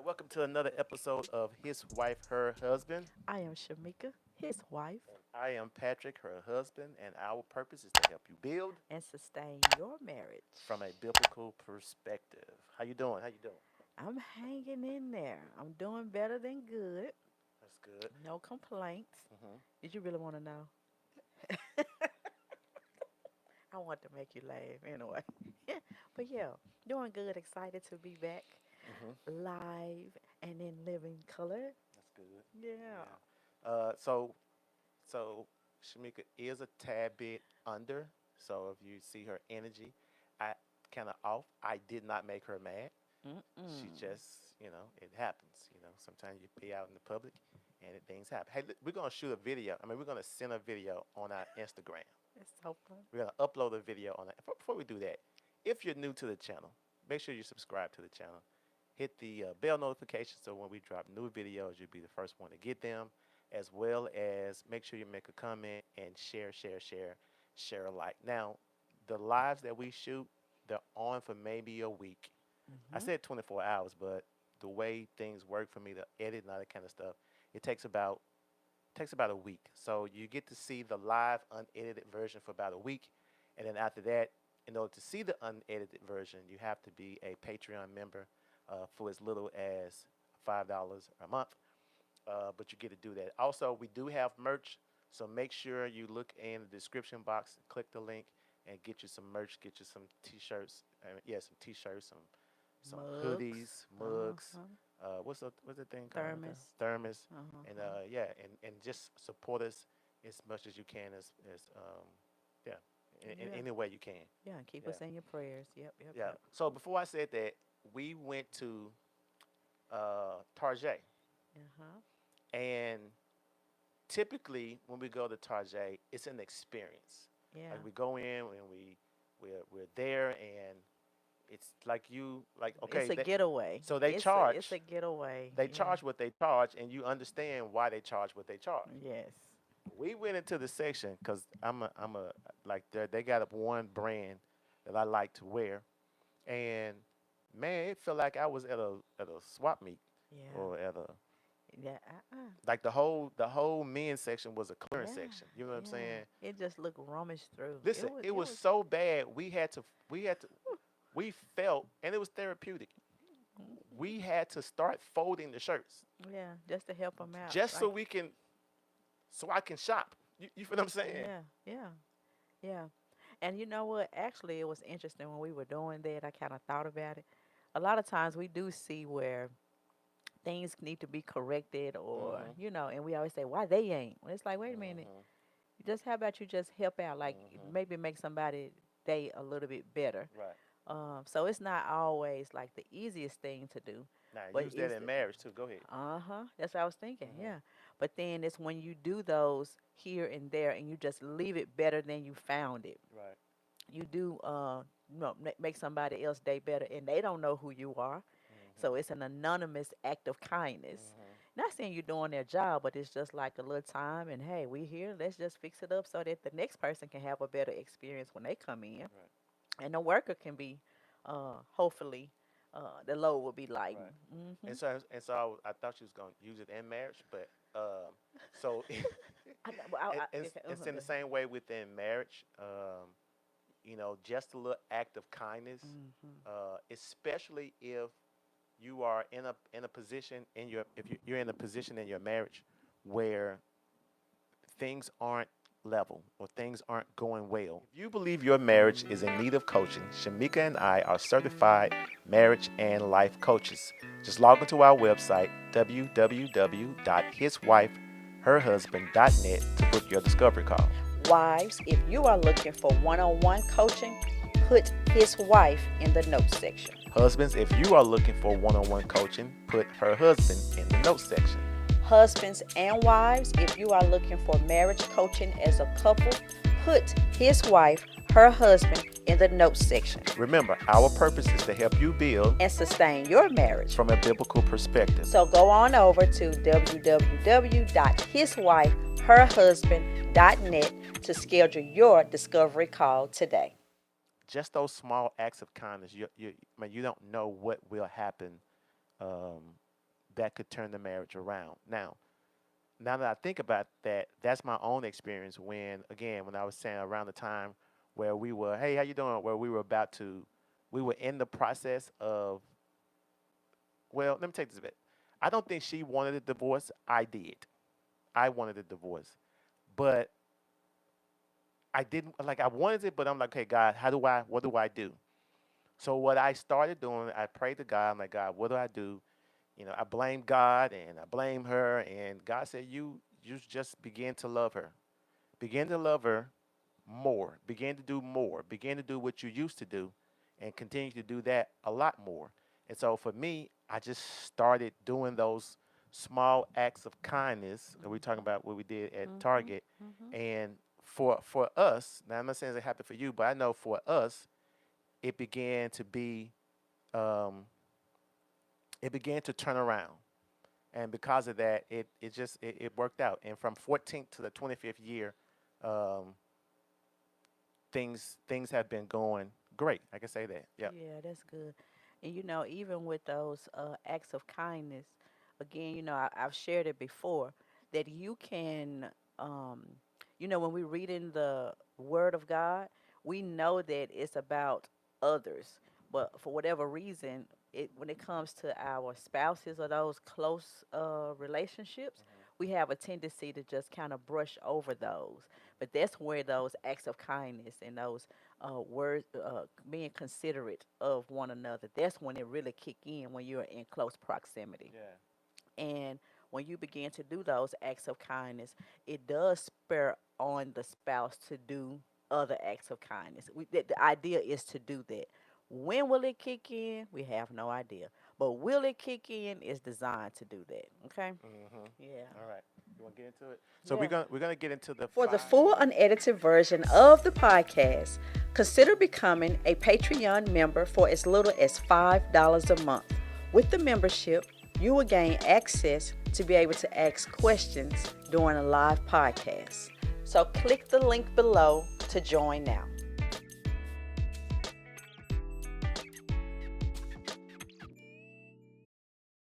Welcome to another episode of His Wife, Her Husband. I am Shamika, his wife, I am Patrick, her husband, and our purpose is to help you build and sustain your from a marriage. biblical perspective. How you doing? How you doing? I'm hanging in there. I'm doing better than good. That's good. No complaints. Hmm. Did you really want to know? I want to make you laugh anyway. But yeah, doing good. Excited to be back Hmm. live and in living color. That's good. Yeah. Yeah. So Shamika is a tad bit under. So if you see her energy, I kind of off. I did not make her mad. She Mm-mm. just, it happens. Sometimes you be out in the public and things happen. Hey, we're gonna shoot a video. I mean, we're gonna send a video on our Instagram. It's so fun. We're gonna upload a video on that. Before we do that, if you're new to the channel, make sure you subscribe to the channel. Hit the bell notification so when we drop new videos, you'll be the first one to get them. As well as make sure you make a comment and share a like. Now, the lives that we shoot, they're on for maybe a week. I Mm-hmm. said 24 hours, but the way things work for me to edit and all that kind of stuff, it takes about a week. So you get to see the live unedited version for about a week, and then after that, in order to see the unedited version, you have to be a Patreon member for as little as $5 a month. But you get to do that. Also, we do have merch, so make sure you look in the description box, click the link, and get you some merch. Get you some t-shirts. Yeah, some t-shirts, some Mugs. hoodies, mugs. Uh-huh. What's the thing called again? Thermos. Thermos, and Uh-huh. yeah, and just support us as much as you can, as yeah, in Yeah. any way you can. Yeah. And keep Yeah, us in your prayers. Yep. Yep. yeah. Yep. So before I said that, we went to Tarjay, Uh-huh. and typically when we go to Tarjay, it's an experience. Like Yeah. we go in and we're there, and it's like It's okay, a getaway. so they It's a charge. getaway. They Yeah. charge what they charge, and you understand why they charge what they charge. Yes. We went into the section because I'm a like they got up one brand that I like to wear, and man, it felt like I was at a swap meet Yeah. or at a Yeah. like the whole men's section was a clearance Yeah. section. You know what I'm Yeah. saying? It just looked rummaged through. It Listen, was. it It was was. so bad we felt, and it was therapeutic. We had to start folding the shirts Yeah. Just to help them out. just Like. so I can shop. You feel what I'm saying? Yeah. Yeah. Yeah. And you know what? Actually, it was interesting when we were doing that. I kind of thought about it. A lot of times we do see where things need to be corrected, or Mhm. and we always say why they ain't. Well, it's like, wait a minute. Mhm. Just how about you just help out, like Mhm. maybe make somebody day a little bit better. Right. So it's not always like the easiest thing to do, Now but use that it's in marriage too. Go ahead. that's what I was thinking, Mhm. yeah. But then it's when you do those here and there, and you just leave it better than you found it. Right. You do make somebody else day better, and they don't know who you are, so Mhm. it's an anonymous act of kindness. Mhm. Not saying you're doing their job, but it's just like a little time, and hey, we here. Let's just fix it up so that the next person can have a better experience when they come in, Right. and the worker can be, hopefully, the load will be lightened. Right. Hmm. And so I thought you was gonna use it in marriage, but so it's Okay, it's in go the ahead. same way within marriage. Just a little act of kindness, Hmm. especially if you are in a position if you're in a position in your marriage where things aren't level or things aren't going well. If you believe your marriage is in need of coaching, Shamika and I are certified marriage and life coaches. Just log into our website, www.hiswifeherhusband.net, to book your discovery call. Wives, if you are looking for one-on-one coaching, put his wife in the notes section. Husbands, if you are looking for one on one coaching, put her husband in the notes section. Husbands and wives, if you are looking for marriage coaching as a couple, put his wife, her husband in the notes section. Remember, our purpose is to help you build And sustain your marriage. from a biblical perspective. So go on over to www.hiswifeherhusband.net to schedule your discovery call today. Just those small acts of kindness, you don't know what will happen. Um, that could turn the marriage around. Now that I think about that, that's my own experience when, again, when I was saying around the time where we were, hey, how you doing? Where we were in the process of, well, let me take this a bit. I don't think she wanted a divorce. I did. I wanted a divorce. But I didn't, like, I wanted it, but I'm like, hey, God, what do I do? So what I started doing, I prayed to God. I'm like, God, what do I do? I blame God and I blame her. And God said, you just begin to love her. Begin to love her more. Begin to do more. Begin to do what you used to do and continue to do that a lot more. And so for me, I just started doing those small acts of kindness. And we're talking about what we did at Mhm. Target. Mhm. And for us, now I'm not saying it happened for you, but I know for us, it began to be, um, it began to turn around. And because of that, it worked out. And from 14th to the 25th year, um, things have been going great. I can say that. Yep. Yeah, that's good. And even with those acts of kindness, again, I've shared it before that you can, um, when we read in the Word of God, we know that it's about others. But for whatever reason, when it comes to our spouses or those close relationships, we have a tendency to just kind of brush over those. But that's where those acts of kindness and those words, being considerate of one another. That's when it really kick in when you're in close proximity. Yeah. And when you begin to do those acts of kindness, it does spur on the spouse to do other acts of kindness. The idea is to do that. When will it kick in? We have no idea. But will it kick in is designed to do that. Okay? Mm-hmm. Yeah. All right. You want to get into it? So Yeah. we're gonna get into the For the five. full unedited version of the podcast, consider becoming a Patreon member for as little as $5 a month. With the membership, you will gain access to be able to ask questions during a live podcast. So click the link below to join now.